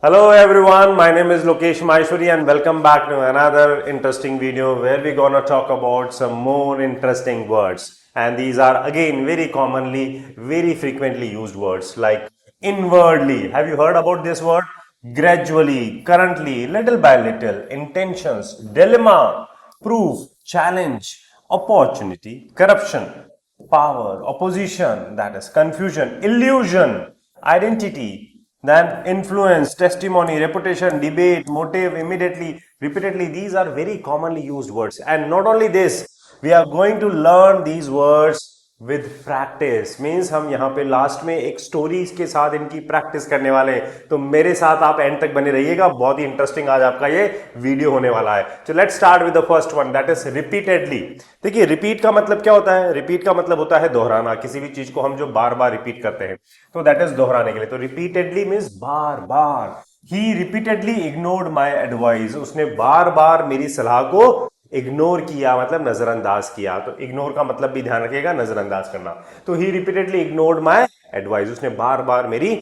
Hello everyone, my name is Lokesh Maheshwari and welcome back to another interesting video where we're gonna talk about some more interesting words. And these are again very commonly, very frequently used words like inwardly. Have you heard about this word? Gradually, currently, little by little, intentions, dilemma, proof, challenge, opportunity, corruption, power, opposition, that is confusion, illusion, identity, then influence, testimony, reputation, debate, motive, immediately, repeatedly. These are very commonly used words. And not only this, we are going to learn these words with practice. Means हम यहाँ पे last में एक stories के साथ इनकी practice करने वाले हैं. तो मेरे साथ आप एंड तक बने रहिएगा. बहुत ही इंटरेस्टिंग आज आपका ये वीडियो होने वाला है. तो let's start with the first one, that is repeatedly. देखिए रिपीट का मतलब क्या होता है? रिपीट का मतलब होता है दोहराना. किसी भी चीज को हम जो बार बार रिपीट करते हैं तो दैट इज दोहराने के लिए. तो repeatedly means bar bar. He repeatedly ignored my advice. उसने बार बार मेरी सलाह को इग्नोर किया, मतलब नजरअंदाज किया. तो इग्नोर का मतलब भी ध्यान रखिएगा, नजरअंदाज करना. तो ही रिपीटेडली इग्नोर्ड माई एडवाइस. उसने बार बार मेरी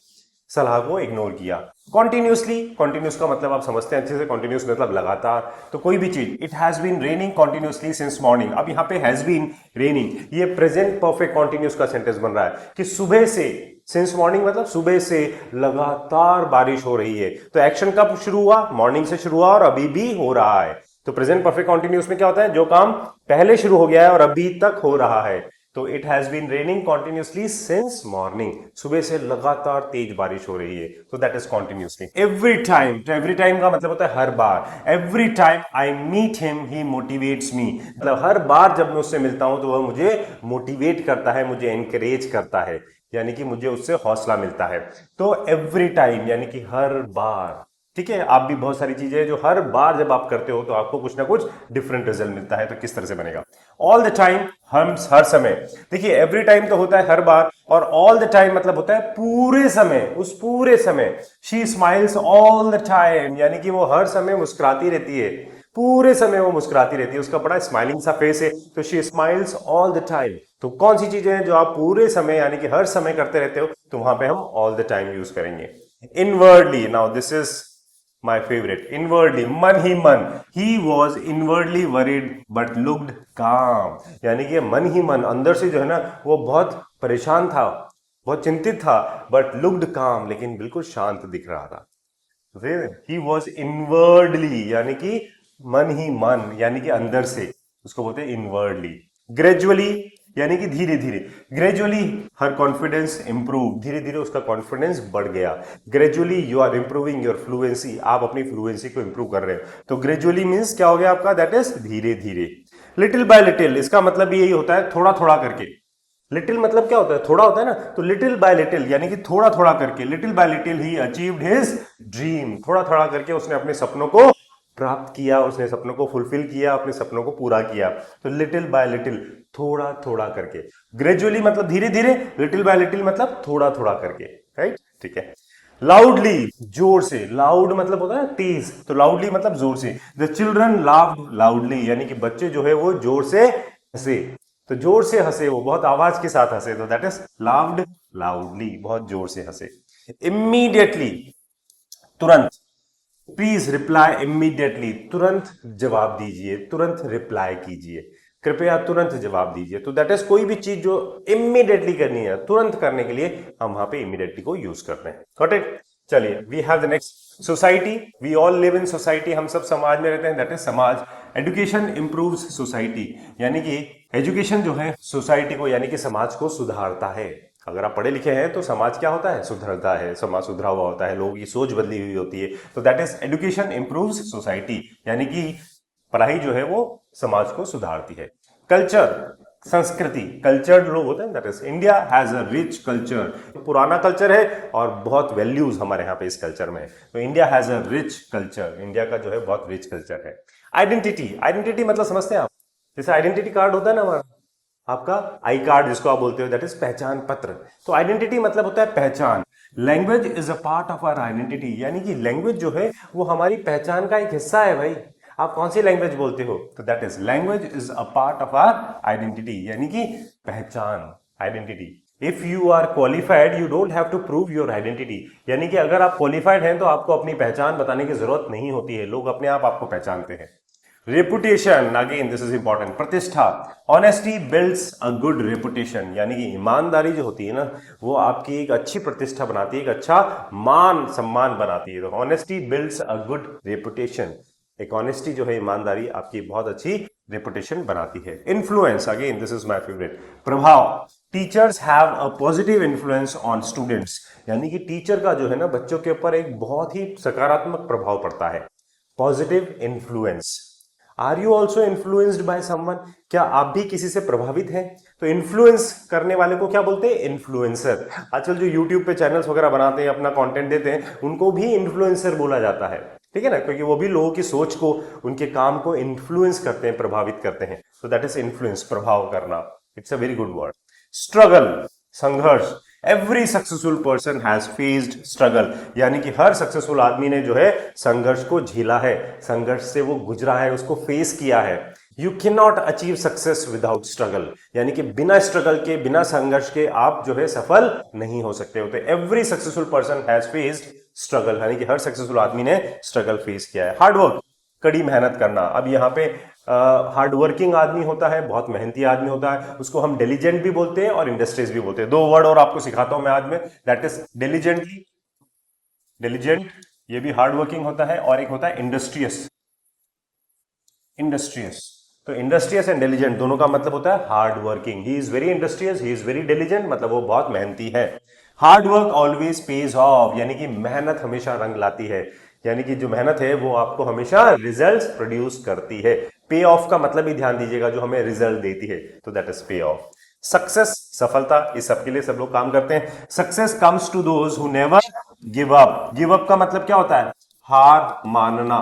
सलाह को इग्नोर किया. कॉन्टिन्यूसली, कॉन्टिन्यूस का मतलब आप समझते हैं अच्छे से. कॉन्टिन्यूस मतलब लगातार. तो कोई भी चीज, it has been raining continuously since morning. अब यहाँ पे हैज बीन रेनिंग, ये प्रेजेंट परफेक्ट कॉन्टिन्यूस का सेंटेंस बन रहा है कि सुबह से, सिंस मॉर्निंग मतलब सुबह से लगातार बारिश हो रही है. तो एक्शन कब शुरू हुआ? मॉर्निंग से शुरू हुआ और अभी भी हो रहा है. तो प्रेजेंट परफेक्ट कॉन्टिन्यूस में क्या होता है? जो काम पहले शुरू हो गया है और अभी तक हो रहा है. तो it has been raining continuously since morning. सुबह से लगातार तेज बारिश हो रही है. तो that is continuously. Every time, तो एवरी टाइम का मतलब होता है हर बार. Every time I meet him he motivates me. मतलब हर बार जब मैं उससे मिलता हूं तो वह मुझे मोटिवेट करता है, मुझे एनकरेज करता है, यानी कि मुझे उससे हौसला मिलता है. तो एवरी टाइम यानी कि हर बार. ठीक है, आप भी बहुत सारी चीजें जो हर बार जब आप करते हो तो आपको कुछ ना कुछ डिफरेंट रिजल्ट मिलता है. तो किस तरह से बनेगा? ऑल द टाइम, हम हर समय. देखिए एवरी टाइम तो होता है हर बार, और ऑल द टाइम मतलब होता है पूरे समय, उस पूरे समय. She smiles all the time, यानी कि वो हर समय मुस्कुराती रहती है. पूरे समय वो मुस्कुराती रहती है. उसका बड़ा स्माइलिंग सा फेस है. तो she smiles all the time. तो कौन सी चीजें हैं जो आप पूरे समय यानी कि हर समय करते रहते हो? तो वहां पे हम ऑल द टाइम यूज करेंगे. Inwardly, now this is my favorite. Inwardly, मन ही मन. He was inwardly worried but looked calm. यानी कि मन ही मन, अंदर से जो है ना वो बहुत परेशान था, बहुत चिंतित था. but looked calm, लेकिन बिल्कुल शांत दिख रहा था. He was inwardly यानी कि मन ही मन, यानी कि अंदर से, उसको बोलते हैं inwardly. Gradually यानी कि धीरे धीरे. ग्रेजुअली हर कॉन्फिडेंस इंप्रूव, धीरे धीरे उसका कॉन्फिडेंस बढ़ गया. Gradually you are improving your fluency, आप अपनी फ्लुएंसी को इंप्रूव कर रहे हो. तो ग्रेजुअली मींस क्या हो गया आपका? दैट इज धीरे धीरे. लिटिल बाय लिटिल, इसका मतलब भी यही होता है, थोड़ा थोड़ा करके. लिटिल मतलब क्या होता है? थोड़ा होता है ना. तो लिटिल बाय लिटिल यानी कि थोड़ा थोड़ा करके. लिटिल बाय लिटिल ही अचीव्ड हिज ड्रीम. थोड़ा थोड़ा करके उसने अपने सपनों को प्राप्त किया, उसने सपनों को फुलफिल किया, अपने सपनों को पूरा किया. तो लिटिल बाय लिटिल, थोड़ा थोड़ा करके. ग्रेजुअली मतलब धीरे धीरे, लिटिल बाय लिटिल मतलब थोड़ा थोड़ा करके. राइट, ठीक है. लाउडली, जोर से. लाउड मतलब होता है तेज, तो लाउडली मतलब जोर से. द चिल्ड्रन लाफ्ड लाउडली, यानी कि बच्चे जो है वो जोर से हंसे. तो जोर से हंसे, वो बहुत आवाज के साथ हंसे. तो दैट इज लाफ्ड लाउडली, बहुत जोर से हंसे. इमीडिएटली, तुरंत. प्लीज रिप्लाई इमीडिएटली, तुरंत जवाब दीजिए, तुरंत रिप्लाई कीजिए, कृपया तुरंत जवाब दीजिए. तो दैट इज कोई भी चीज जो इमीडिएटली करनी है, तुरंत करने के लिए हम वहां पे इमीडिएटली को यूज करते हैं. Got it? चलिए, we have the next. Society, we all live in society. हम सब समाज में रहते हैं, दैट इज समाज. एजुकेशन इंप्रूव्स सोसाइटी, यानी कि एजुकेशन जो है सोसाइटी को यानी कि समाज को सुधारता है. अगर आप पढ़े लिखे हैं तो समाज क्या होता है? सुधरता है, समाज सुधरा हुआ होता है, लोगों की सोच बदली हुई होती है. तो that is education improves society, यानी कि पढ़ाई जो है वो समाज को सुधारती है. कल्चर, संस्कृति. कल्चर्ड लोग होते हैं, that is India has a rich culture. पुराना कल्चर है और बहुत वैल्यूज हमारे यहाँ पे इस कल्चर में है. तो India has a rich culture, India का जो है बहुत रिच कल्चर है. आइडेंटिटी, आइडेंटिटी मतलब समझते हैं आप? जैसे आइडेंटिटी कार्ड होता है ना हमारा, आपका आई कार्ड जिसको आप बोलते हो, दैट इज पहचान पत्र. तो आइडेंटिटी मतलब होता है पहचान. Language is a part of our identity, यानी कि लैंग्वेज जो है वो हमारी पहचान का एक हिस्सा है. भाई आप कौन सी लैंग्वेज बोलते हो? तो that is language is a part of our identity, यानी कि पहचान, identity. If you are qualified you don't have to prove your identity, यानी कि अगर आप क्वालिफाइड हैं तो आपको अपनी पहचान बताने की जरूरत नहीं होती है, लोग अपने आप आपको पहचानते हैं। Reputation, again this is important, प्रतिष्ठा। Honesty builds a good reputation, यानी कि ईमानदारी जो होती है ना वो आपकी एक अच्छी प्रतिष्ठा बनाती है, एक अच्छा मान सम्मान बनाती है। तो honesty builds a good reputation, एक ऑनेस्टी जो है, ईमानदारी आपकी बहुत अच्छी रेपुटेशन बनाती है। Influence, again this is my favourite, प्रभाव। Teachers have a positive influence on students, यानी कि टीचर का जो है ना बच्चों के ऊपर एक बहुत ही सकारात्मक प्रभाव पड़ता है। Positive influence. Are you also influenced by someone, क्या आप भी किसी से प्रभावित हैं? तो इन्फ्लुएंस करने वाले को क्या बोलते हैं? इन्फ्लुएंसर। आजकल जो यूट्यूब पे चैनल्स वगैरह बनाते हैं, अपना कंटेंट देते हैं, उनको भी इन्फ्लुएंसर बोला जाता है, ठीक है ना, क्योंकि वो भी लोगों की सोच को, उनके काम को इन्फ्लुएंस करते हैं, प्रभावित करते हैं। सो दैट इज इन्फ्लुएंस, प्रभाव करना। It's a very good word. Struggle, संघर्ष। Every successful person has faced struggle, यानी कि हर सक्सेसफुल आदमी ने जो है संघर्ष को झेला है, संघर्ष से वो गुजरा है, उसको फेस किया है। You can not achieve success without struggle, यानी कि बिना स्ट्रगल के, बिना संघर्ष के आप जो है सफल नहीं हो सकते होते। Every successful person has faced struggle, यानी कि हर सक्सेसफुल आदमी ने स्ट्रगल फेस किया है। हार्डवर्क, कड़ी मेहनत करना। अब यहाँ पे हार्ड वर्किंग आदमी होता है, बहुत मेहनती आदमी होता है, उसको हम डिलीजेंट भी बोलते हैं और इंडस्ट्रियस भी बोलते हैं। दो वर्ड और आपको सिखाता हूं मैं आज में, दैट इज डिलीजेंटली, डिलीजेंट ये भी हार्ड वर्किंग होता है, और एक होता है इंडस्ट्रियस, इंडस्ट्रियस। तो इंडस्ट्रियस एंड डिलीजेंट दोनों का मतलब होता है hard working. He is very industrious, he is very diligent, मतलब वो बहुत मेहनती है। Hard work always pays off, यानी कि मेहनत हमेशा रंग लाती है, यानी कि जो मेहनत है वो आपको हमेशा रिजल्ट्स प्रोड्यूस करती है। पे ऑफ का मतलब ही ध्यान दीजिएगा, जो हमें रिजल्ट देती है, तो that is pay off. Success, सफलता, इस सबके लिए सब लोग काम करते हैं। Success comes to those who never give up. Give up का मतलब क्या होता है? हार मानना,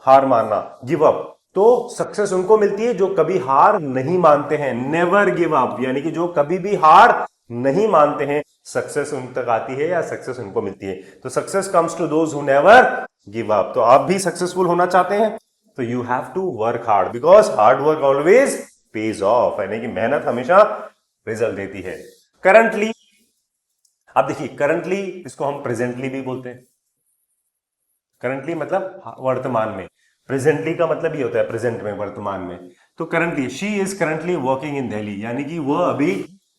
हार मानना, गिव अप। तो सक्सेस उनको मिलती है जो कभी हार नहीं मानते हैं, नेवर गिव अप, यानी कि जो कभी भी हार नहीं मानते हैं, सक्सेस उन तक आती है या सक्सेस उनको मिलती है। तो success comes to those who never give up. तो आप भी सक्सेसफुल होना चाहते हैं तो you have to work hard, because hard work always pays off, यानी कि मेहनत हमेशा रिजल्ट देती है। करंटली, अब देखिए करंटली इसको हम प्रेजेंटली भी बोलते हैं। करंटली मतलब वर्तमान में, प्रेजेंटली का मतलब ये होता है प्रेजेंट में, वर्तमान में। तो currently, she is currently working in Delhi, यानी कि वह अभी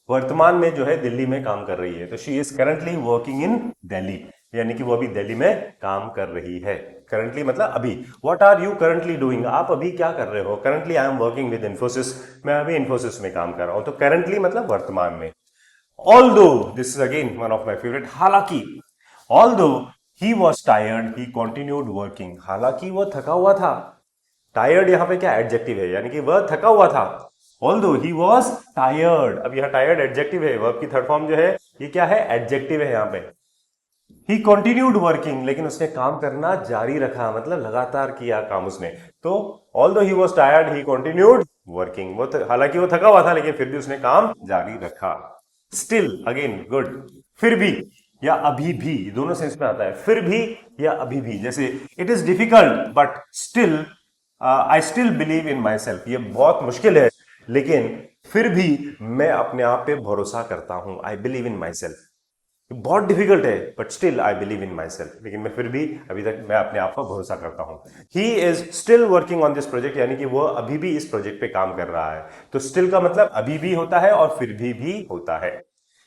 वर्तमान में जो है दिल्ली में काम कर रही है। तो she is currently working in Delhi, यानी कि वो अभी दिल्ली में काम कर रही है। करंटली मतलब अभी। What are you currently doing, आप अभी क्या कर रहे हो? Currently I am working with Infosys, मैं अभी इन्फोसिस में काम कर रहा हूं। तो करंटली मतलब वर्तमान में। Although, this is again one of my favourite, हालांकि। Although he was tired he continued working, हालांकि वो थका हुआ था। टायर्ड यहां पे क्या एडजेक्टिव है, यानी कि वह थका हुआ था। ऑल्दो ही वॉज टायर्ड, अब यहां टायर्ड एडजेक्टिव है, वर्ब की थर्ड फॉर्म जो है ये क्या है? एडजेक्टिव है यहां पे। ही कॉन्टिन्यूड वर्किंग, लेकिन उसने काम करना जारी रखा, मतलब लगातार किया काम उसने। तो although he was tired he continued working, वो हालांकि वो थका हुआ था लेकिन फिर भी उसने काम जारी रखा। स्टिल, अगेन गुड, फिर भी या अभी भी, दोनों सेंस में आता है, फिर भी या अभी भी। जैसे it is difficult but still I still believe in my self, ये बहुत मुश्किल है लेकिन फिर भी मैं अपने आप पे भरोसा करता हूं। I believe in my self, बहुत डिफिकल्ट है but still I believe in my self, लेकिन मैं फिर भी अभी तक मैं अपने आप पर भरोसा करता हूं। He is still working on this project, यानी कि वो अभी भी इस प्रोजेक्ट पे काम कर रहा है। तो स्टिल का मतलब अभी भी होता है और फिर भी होता है।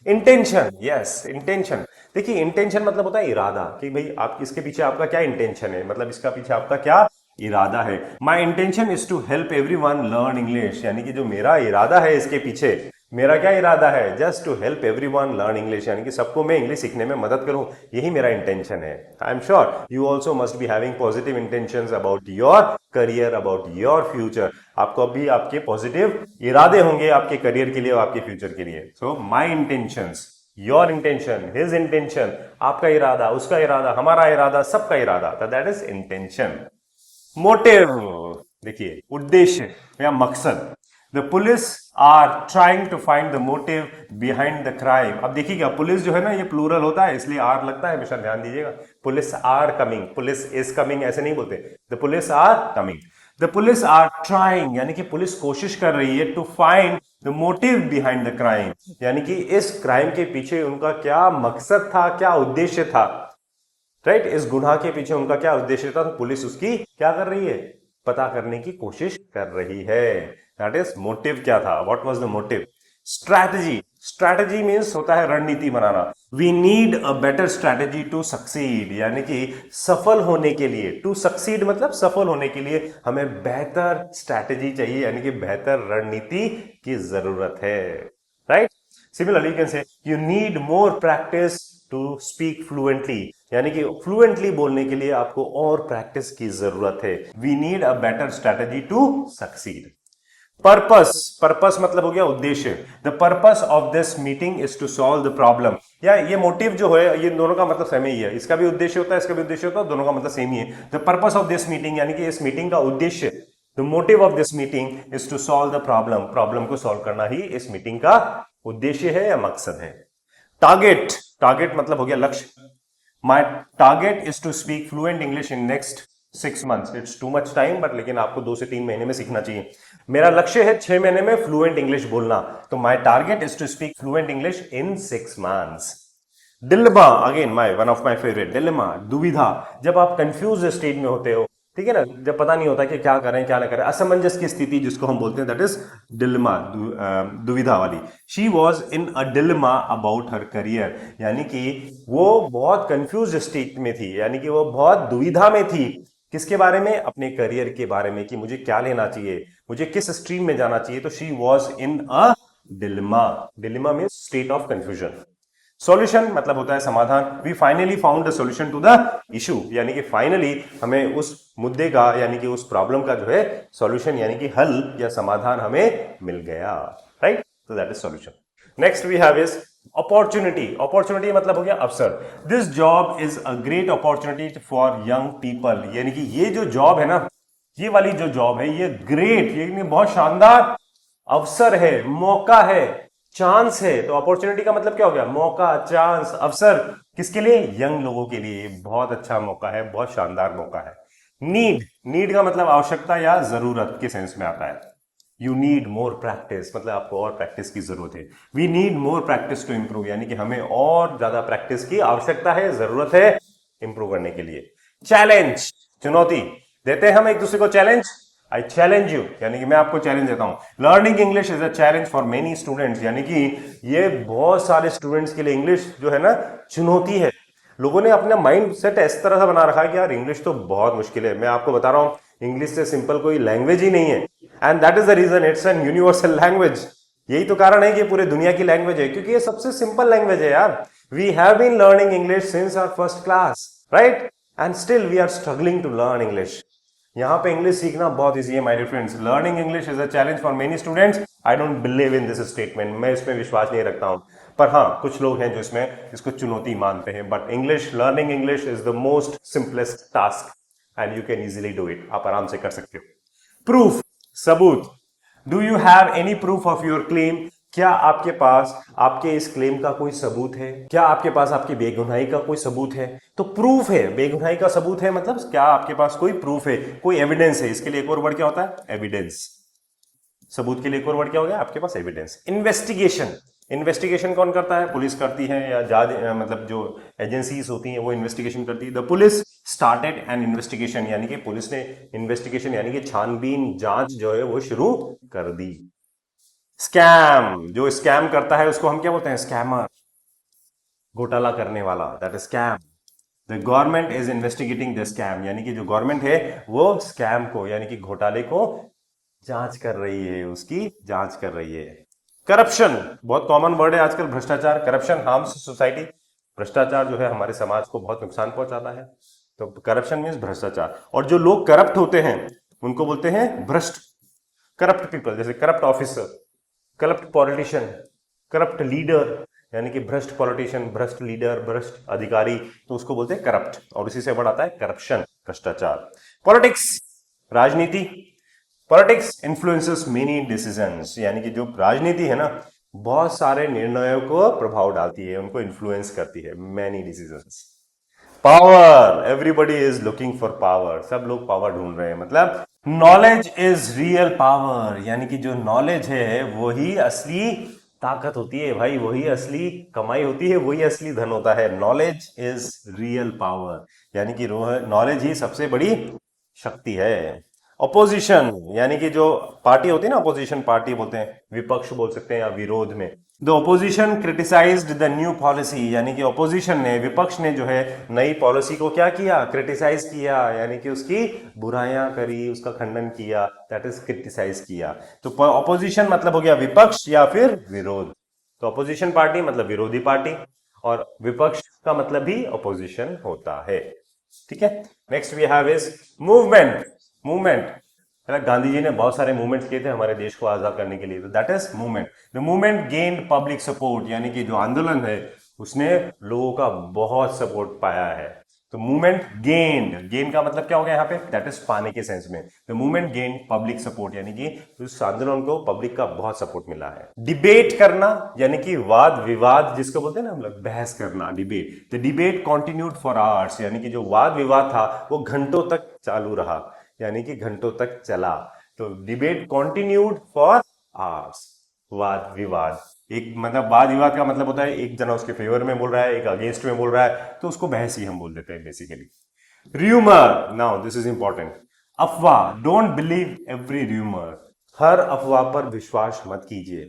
Intention, yes intention. देखिए इंटेंशन मतलब होता है इरादा, कि भाई आप इसके पीछे आपका क्या इंटेंशन है, मतलब इसका पीछे आपका क्या इरादा है। My intention is to help everyone learn English, यानी कि जो मेरा इरादा है इसके पीछे, मेरा क्या इरादा है? Just to help everyone learn English, यानी कि सबको मैं इंग्लिश सीखने में मदद करूं, यही मेरा इंटेंशन है। I am sure you also must be having positive intentions about your career, about your future. आपको अभी आपके पॉजिटिव इरादे होंगे आपके करियर के लिए और आपके फ्यूचर के लिए। So my intentions, your intention, his intention, आपका इरादा, उसका इरादा, हमारा इरादा, सबका इरादा, दैट इज इंटेंशन। मोटिव, देखिए उद्देश्य या मकसद। The police are trying to find the motive behind the crime. अब देखिएगा पुलिस जो है ना ये प्लूरल होता है, इसलिए आर लगता है, हमेशा ध्यान दीजिएगा। Police are coming, police is coming ऐसे नहीं बोलते, the police are coming. The police are trying, यानी कि पुलिस कोशिश कर रही है to find the motive behind the crime, यानी कि इस क्राइम के पीछे उनका क्या मकसद था, क्या उद्देश्य था, राइट? इस गुनाह के पीछे उनका क्या उद्देश्य था, तो पुलिस उसकी क्या कर रही है, पता करने की कोशिश कर रही है। दैट इज मोटिव क्या था, what was the motive. Strategy, strategy means होता है रणनीति बनाना। We need a better strategy to succeed, यानी कि सफल होने के लिए, टू सक्सीड मतलब सफल होने के लिए हमें बेहतर स्ट्रैटेजी चाहिए, यानी कि बेहतर रणनीति की जरूरत है, right? Similarly you can say you need more practice to speak fluently, यानी कि फ्लुएंटली बोलने के लिए आपको और प्रैक्टिस की जरूरत है। We need a better strategy to succeed. Purpose, purpose मतलब हो गया उद्देश्य। The purpose of this meeting is to solve the problem, या ये मोटिव जो है ये दोनों का मतलब सेम ही है, इसका भी उद्देश्य होता है, इसका भी उद्देश्य होता है, दोनों का मतलब सेम ही है। The purpose of this meeting, यानी कि इस मीटिंग का उद्देश्य, the motive of this meeting is to solve the problem, problem को सॉल्व करना ही इस मीटिंग का उद्देश्य है या मकसद है। टारगेट, टारगेट मतलब हो गया लक्ष्य। My target is to speak fluent English in next 6 months, it's too much time, but लेकिन आपको 2 से 3 महीने में सीखना चाहिए। मेरा लक्ष्य है 6 महीने में फ्लुएंट इंग्लिश बोलना, तो my target is to speak fluent English in 6 months। Dilemma, again one of my favourite, dilemma दुविधा, जब आप कंफ्यूज स्टेज में होते हो, ठीक है ना, जब पता नहीं होता कि क्या करें क्या ना करें, असमंजस की स्थिति जिसको हम बोलते हैं, दैट इज डिलेमा, दुविधा वाली। She was in a dilemma about her career, यानी कि वो बहुत कंफ्यूज स्टेट में थी, यानी कि वो बहुत दुविधा में थी, किसके बारे में, अपने करियर के बारे में, कि मुझे क्या लेना चाहिए, मुझे किस स्ट्रीम में जाना चाहिए। तो she was in a dilemma, dilemma means state of confusion. Solution मतलब होता है समाधान। We finally found the solution to the issue, यानी कि फाइनली हमें उस मुद्दे का, यानी कि उस प्रॉब्लम का जो है सॉल्यूशन, यानी कि हल या समाधान हमें मिल गया, राइट? तो that is solution. Next we have is opportunity. Opportunity मतलब हो गया अवसर। This job is a great opportunity for young people, यानी कि ये जो जॉब है ना, ये वाली जो जॉब है, ये ग्रेट, ये बहुत शानदार अवसर है, मौका है, चांस है। तो अपॉर्चुनिटी का मतलब क्या हो गया, मौका, चांस, अवसर, किसके लिए, यंग लोगों के लिए। बहुत अच्छा मौका है, बहुत शानदार मौका है। नीड, नीड का मतलब आवश्यकता या जरूरत के सेंस में आता है। यू नीड मोर प्रैक्टिस मतलब आपको और प्रैक्टिस की जरूरत है। We need more practice to improve, यानी कि हमें और ज्यादा प्रैक्टिस की आवश्यकता है, जरूरत है इंप्रूव करने के लिए। चैलेंज, चुनौती, देते हैं हम एक दूसरे को चैलेंज। आई चैलेंज यू, यानी कि मैं आपको चैलेंज देता हूं। Learning English is a challenge for many students, यानी कि ये बहुत सारे स्टूडेंट्स के लिए इंग्लिश जो है ना चुनौती है। लोगों ने अपना माइंड सेट इस तरह से बना रखा है कि यार इंग्लिश तो बहुत मुश्किल है। मैं आपको बता रहा हूं इंग्लिश से सिंपल कोई लैंग्वेज ही नहीं है, and that is the reason it's an universal language. यही तो कारण है कि पूरे दुनिया की लैंग्वेज है, क्योंकि ये सबसे सिंपल लैंग्वेज है यार। We have been learning English since our first class, right? And still we are struggling to learn English. यहां पे इंग्लिश सीखना बहुत इजी है my dear friends. Learning English is a challenge for many students. I don't believe in this statement, मैं इसमें विश्वास नहीं रखता हूं, पर हाँ कुछ लोग हैं जो इसमें इसको चुनौती मानते हैं। But English, learning English is the most simplest task and you can easily do it, आप आराम से कर सकते हो। प्रूफ, सबूत। Do you have any proof of your claim, क्या आपके पास आपके इस क्लेम का कोई सबूत है, क्या आपके पास आपकी बेगुनाही का कोई सबूत है। तो प्रूफ है, बेगुनाही का सबूत है मतलब क्या आपके पास कोई प्रूफ है, कोई एविडेंस है। इसके लिए एक और वर्ड क्या होता है, एविडेंस। सबूत के लिए एक और वर्ड क्या हो गया आपके पास, एविडेंस। इन्वेस्टिगेशन, इन्वेस्टिगेशन कौन करता है, पुलिस करती है, या जांच मतलब जो एजेंसीज होती हैं वो इन्वेस्टिगेशन करती है। The police started N investigation, यानी कि पुलिस ने इन्वेस्टिगेशन यानी कि छानबीन, जांच जो है वो शुरू कर दी। स्कैम, जो स्कैम करता है उसको हम क्या बोलते हैं, स्कैमर, घोटाला करने वाला, that is scam. The government is investigating the scam, यानी कि जो गवर्नमेंट है वो स्कैम को यानी कि घोटाले को जांच कर रही है, उसकी जांच कर रही है। करप्शन, बहुत कॉमन वर्ड है आजकल, भ्रष्टाचार। करप्शन हार्म्स सोसाइटी, भ्रष्टाचार जो है हमारे समाज को बहुत नुकसान पहुंचाता है। तो करप्शन मीन्स भ्रष्टाचार। और जो लोग करप्ट होते हैं उनको बोलते हैं भ्रष्ट। करप्ट पीपल, जैसे corrupt officer, corrupt politician, corrupt leader, यानी कि भ्रष्ट पॉलिटिशियन, भ्रष्ट लीडर, भ्रष्ट अधिकारी, तो उसको बोलते हैं करप्ट। और इसी से वर्ड आता है करप्शन, भ्रष्टाचार। पॉलिटिक्स, राजनीति। पॉलिटिक्स इन्फ्लुएंसेस मेनी डिसीजंस, यानी कि जो राजनीति है ना बहुत सारे निर्णयों को प्रभाव डालती है, उनको इन्फ्लुएंस करती है, many decisions. Power, everybody is looking for power, सब लोग पावर ढूंढ रहे हैं। मतलब नॉलेज इज रियल पावर, यानी कि जो नॉलेज है वही असली ताकत होती है भाई, वही असली कमाई होती है, वही असली धन होता है। नॉलेज इज रियल पावर, यानी कि नॉलेज ही सबसे बड़ी शक्ति है। अपोजिशन, यानी कि जो पार्टी होती है ना, अपोजिशन पार्टी बोलते हैं, विपक्ष बोल सकते हैं या विरोध में। The opposition criticised the new policy, यानी कि ओपोजिशन ने, विपक्ष ने जो है नई पॉलिसी को क्या किया, क्रिटिसाइज किया, यानी कि उसकी बुराइयां करी, उसका खंडन किया, दैट इज क्रिटिसाइज किया। तो ओपोजिशन मतलब हो गया विपक्ष या फिर विरोध। तो ओपोजिशन पार्टी मतलब विरोधी पार्टी, और विपक्ष का मतलब भी ओपोजिशन होता है। ठीक है, next we have is movement. Movement, Gandhi ji ने बहुत सारे मूवमेंट्स किए थे हमारे देश को आजाद करने के लिए, तो that is movement. The movement gained public support, यानी कि जो आंदोलन है उसने लोगों का बहुत सपोर्ट पाया है। तो मूवमेंट गेन्ड, गेन का मतलब क्या हो गया यहाँ पे, दैट इज पाने के सेंस में। The movement gained public support, यानी कि उस आंदोलन को पब्लिक का बहुत सपोर्ट मिला है। डिबेट करना, यानी कि वाद विवाद जिसको बोलते हैं ना हम लोग, बहस करना, debate. The debate continued for hours, यानी कि जो वाद विवाद था वो घंटों तक चालू रहा, यानी कि घंटों तक चला। तो डिबेट कॉन्टिन्यूड फॉर आवर्स, वाद विवाद। एक मतलब वाद विवाद का मतलब होता है एक जना उसके फेवर में बोल रहा है, एक अगेंस्ट में बोल रहा है, तो उसको बहस ही हम बोल देते हैं basically. Rumour, now this is important. अफवाह, डोंट बिलीव एवरी र्यूमर, हर अफवाह पर विश्वास मत कीजिए,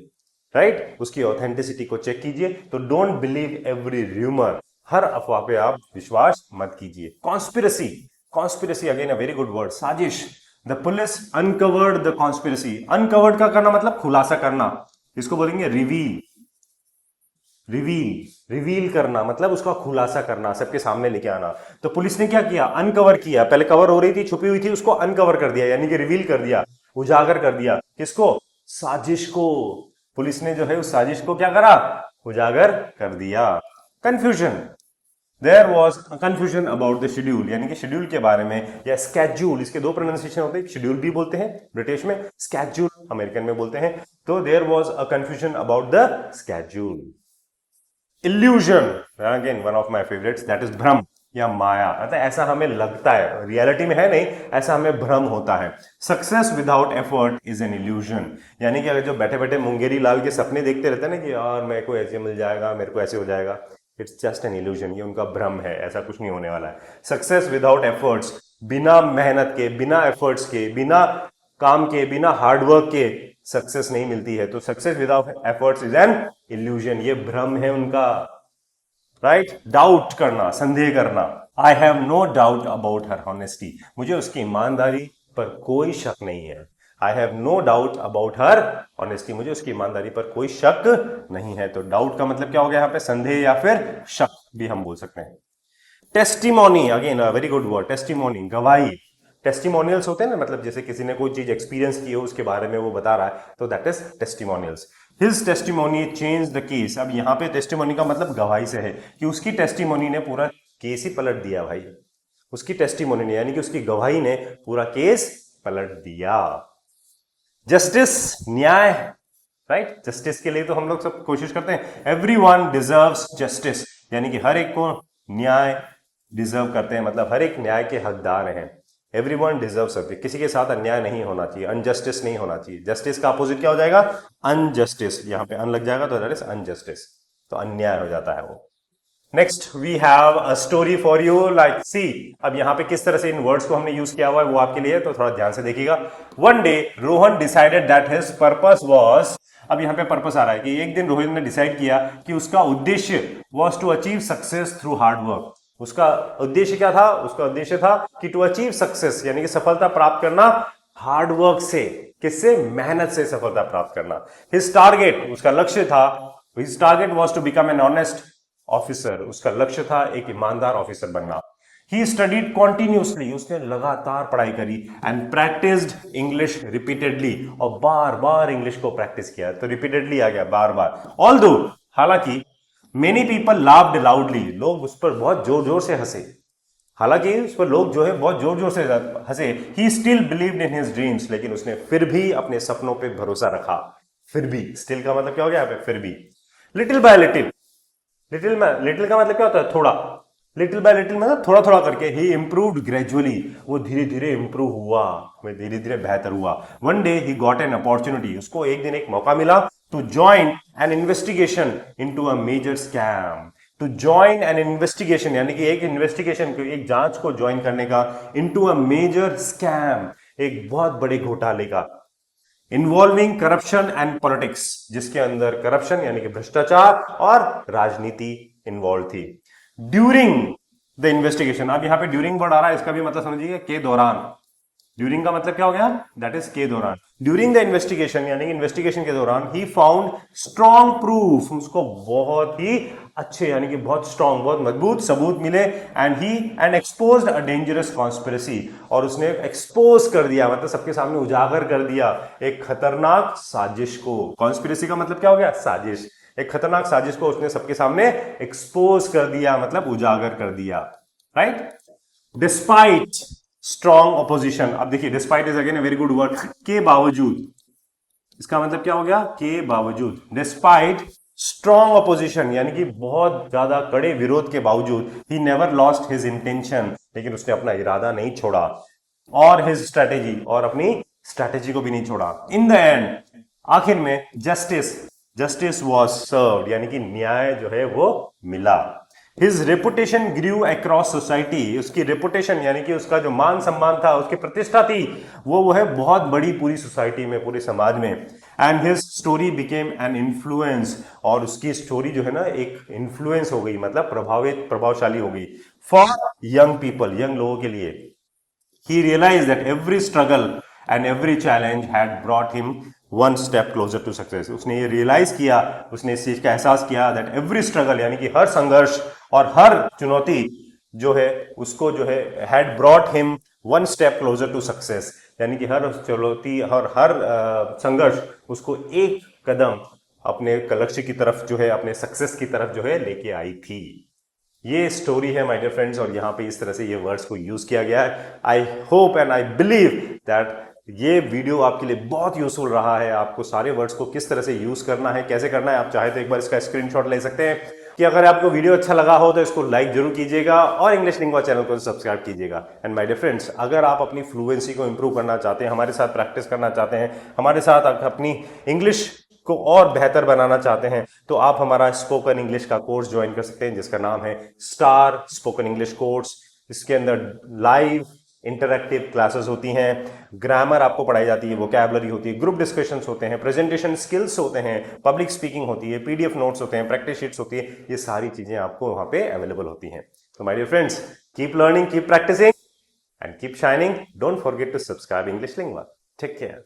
राइट उसकी ऑथेंटिसिटी को चेक कीजिए। तो डोंट बिलीव एवरी र्यूमर, हर अफवाह पे आप विश्वास मत कीजिए। Conspiracy, conspiracy again a very good word, साजिश। The police uncovered the conspiracy, uncovered का करना मतलब खुलासा करना, इसको बोलेंगे रिवील। रिवील, रिवील करना मतलब उसका खुलासा करना, सबके सामने लेके आना। तो पुलिस ने क्या किया, अनकवर किया, पहले कवर हो रही थी, छुपी हुई थी, उसको अनकवर कर दिया, यानी कि रिवील कर दिया, उजागर कर दिया। किसको, साजिश को। पुलिस ने जो है उस साजिश को क्या करा, उजागर कर दिया। Confusion, there was confusion about the schedule, यानी कि शेड्यूल के बारे में, या स्केड्यूल, इसके दो प्रोनाउंसिएशन होते हैं, शेड्यूल भी बोलते हैं ब्रिटिश में, स्केड्यूल अमेरिकन में बोलते हैं। तो there was a confusion about the schedule. Illusion, again one of my favourites, that is भ्रम या माया, मतलब ऐसा हमें लगता है, रियलिटी में है नहीं, ऐसा हमें भ्रम होता है। Success without effort is an illusion, यानी कि अगर जो बैठे बैठे मुंगेरी लाल के सपने देखते रहते हैं ना कि यार मेरे को ऐसे मिल जाएगा, मेरे को ऐसे हो जाएगा, इट्स जस्ट एन इल्यूजन, ये उनका भ्रम है, ऐसा कुछ नहीं होने वाला है। सक्सेस विदाउट एफर्ट्स, बिना मेहनत के, बिना एफर्ट्स के, बिना काम के, बिना हार्डवर्क के सक्सेस नहीं मिलती है। तो success without efforts is an illusion, ये भ्रम है उनका, राइट। डाउट करना, संदेह करना, I have no doubt about her honesty, मुझे उसकी ईमानदारी पर कोई शक नहीं है। I have no doubt about her honesty, मुझे उसकी ईमानदारी पर कोई शक नहीं है। तो डाउट का मतलब क्या हो गया यहाँ पे, संदेह या फिर शक भी हम बोल सकते हैं। Testimony, again very good word, testimony, गवाही। टेस्टिमोनियल्स होते हैं ना, मतलब जैसे किसी ने कोई चीज एक्सपीरियंस की हो, उसके बारे में वो बता रहा है, तो that is testimonials. His testimony change the case, अब यहाँ पे टेस्टिमोनी का मतलब गवाही से है कि उसकी टेस्टिमोनी ने पूरा केस ही पलट दिया भाई, उसकी टेस्टिमोनी ने, यानी कि उसकी गवाही ने पूरा केस पलट दिया। जस्टिस, न्याय, राइट, जस्टिस के लिए तो हम लोग सब कोशिश करते हैं। एवरीवन डिजर्व्स जस्टिस, यानी कि हर एक को न्याय डिजर्व करते हैं, मतलब हर एक न्याय के हकदार हैं। एवरीवन डिजर्व सर्विस, किसी के साथ अन्याय नहीं होना चाहिए, अनजस्टिस नहीं होना चाहिए। जस्टिस का अपोजिट क्या हो जाएगा, अनजस्टिस, यहाँ पे अन लग जाएगा तो दैट इज अनजस्टिस, तो अन्याय हो जाता है वो। Next we have a story for you, like see, अब यहाँ पे किस तरह से इन वर्ड्स को हमने यूज किया हुआ है वो आपके लिए, तो थोड़ा ध्यान से देखिएगा। One day Rohan decided that his purpose was, अब यहाँ पे पर्पस आ रहा है कि एक दिन रोहन ने डिसाइड किया कि उसका उद्देश्य was to achieve success through hard work. उसका उद्देश्य क्या था, उसका उद्देश्य था कि टू अचीव सक्सेस, यानी कि सफलता प्राप्त करना हार्ड वर्क से, किससे, मेहनत से सफलता प्राप्त करना। हिज टारगेट, उसका लक्ष्य था, his target was to become an honest officer, उसका लक्ष्य था एक ईमानदार ऑफिसर बनना। ही स्टडीड कॉन्टिन्यूसली, उसने लगातार पढ़ाई करी, एंड प्रैक्टिस्ड इंग्लिश रिपीटेडली, और बार बार इंग्लिश को प्रैक्टिस किया, तो रिपीटेडली आ गया बार बार। ऑल्दो, हालांकि, मेनी पीपल लाफ्ड लाउडली, लोग उस पर बहुत जोर जोर से हंसे, हालांकि उस पर लोग जो है बहुत जोर जोर से हंसे। He still believed in his dreams, लेकिन उसने फिर भी अपने सपनों पे भरोसा रखा। फिर भी, स्टिल का मतलब क्या हो गया यहाँ पे, फिर भी। लिटिल बाय लिटिल, लिटिल का मतलब क्या होता है, थोड़ा, लिटिल बाय लिटिल मतलब थोड़ा थोड़ा करके ही इम्प्रूव्ड ग्रेजुअली, वो धीरे धीरे इम्प्रूव हुआ, वो धीरे धीरे बेहतर हुआ। One day he got an opportunity, उसको एक दिन एक मौका मिला to join an investigation into a major scam. To join an investigation यानी कि एक इन्वेस्टिगेशन को, एक जांच को ज्वाइन करने का, इनटू अ मेजर स्कैम, एक बहुत बड़े घोटाले का, इन्वॉल्विंग करप्शन एंड पॉलिटिक्स, जिसके अंदर करप्शन यानी कि भ्रष्टाचार और राजनीति इन्वॉल्व थी। ड्यूरिंग द इन्वेस्टिगेशन, अब यहां पे ड्यूरिंग वर्ड आ रहा है, इसका भी मतलब समझिए के दौरान। ड्यूरिंग का मतलब क्या हो गया, दैट इज के दौरान। ड्यूरिंग द इन्वेस्टिगेशन यानी कि इन्वेस्टिगेशन के दौरान ही फाउंड स्ट्रॉन्ग प्रूफ, उसको बहुत ही अच्छे यानी कि बहुत स्ट्रॉन्ग, बहुत मजबूत सबूत मिले। And exposed a dangerous conspiracy, और उसने एक्सपोज कर दिया मतलब सबके सामने उजागर कर दिया एक खतरनाक साजिश को। कॉन्स्पिरेसी का मतलब क्या हो गया, साजिश। एक खतरनाक साजिश को उसने सबके सामने एक्सपोज कर दिया मतलब उजागर कर दिया, राइट। डिस्पाइट स्ट्रॉन्ग ऑपोजिशन, अब देखिए despite is again a very good word, के बावजूद, इसका मतलब क्या हो गया, के बावजूद। डिस्पाइट स्ट्रॉन्ग ऑपोजिशन यानी कि बहुत ज्यादा कड़े विरोध के बावजूद, he never lost his intention, लेकिन उसने अपना इरादा नहीं छोड़ा, और हिज स्ट्रेटेजी, और अपनी स्ट्रेटेजी को भी नहीं छोड़ा। इन द एंड, आखिर में जस्टिस वॉज सर्व्ड यानी कि न्याय जो है वो मिला। हिज रेपुटेशन ग्रू अक्रॉस सोसाइटी, उसकी रेपुटेशन यानी कि उसका जो मान सम्मान था, उसकी प्रतिष्ठा थी, वो है बहुत बड़ी पूरी सोसाइटी में, पूरे समाज में। And his story became an influence, और उसकी स्टोरी जो है ना एक इन्फ्लुएंस हो गई, मतलब प्रभावशाली हो गई फॉर यंग पीपल, यंग लोगों के लिए। He realized that every struggle and every challenge had brought him one step closer to success. उसने ये रियलाइज किया, उसने इस चीज का एहसास किया that every struggle यानी कि हर संघर्ष और हर चुनौती जो है उसको जो है had brought him one step closer to success, यानी कि हर चुनौती और हर संघर्ष उसको एक कदम अपने लक्ष्य की तरफ जो है, अपने सक्सेस की तरफ जो है लेके आई थी। ये स्टोरी है माय डियर फ्रेंड्स, और यहाँ पे इस तरह से ये वर्ड्स को यूज किया गया है। I hope and I believe that ये वीडियो आपके लिए बहुत यूजफुल रहा है। आपको सारे वर्ड्स को किस तरह से यूज करना है, कैसे करना है, आप चाहे तो एक बार इसका स्क्रीनशॉट ले सकते हैं। कि अगर आपको वीडियो अच्छा लगा हो तो इसको लाइक जरूर कीजिएगा और इंग्लिश लिंग्वा चैनल को सब्सक्राइब कीजिएगा। एंड माय डियर फ्रेंड्स, अगर आप अपनी फ्लुएंसी को इंप्रूव करना चाहते हैं, हमारे साथ प्रैक्टिस करना चाहते हैं, हमारे साथ अपनी इंग्लिश को और बेहतर बनाना चाहते हैं, तो आप हमारा स्पोकन इंग्लिश का कोर्स ज्वाइन कर सकते हैं, जिसका नाम है स्टार स्पोकन इंग्लिश कोर्स। इसके अंदर लाइव इंटरैक्टिव क्लासेस होती हैं, ग्रामर आपको पढ़ाई जाती है, वोकैबुलरी होती है, ग्रुप डिस्कशंस होते हैं, प्रेजेंटेशन स्किल्स होते हैं, पब्लिक स्पीकिंग होती है, पीडीएफ नोट्स होते हैं, प्रैक्टिस शीट्स होती है। ये सारी चीजें आपको वहां पे अवेलेबल होती हैं। तो my dear friends, keep learning, keep practising and keep shining. Don't forget to subscribe English Lingua. Take care.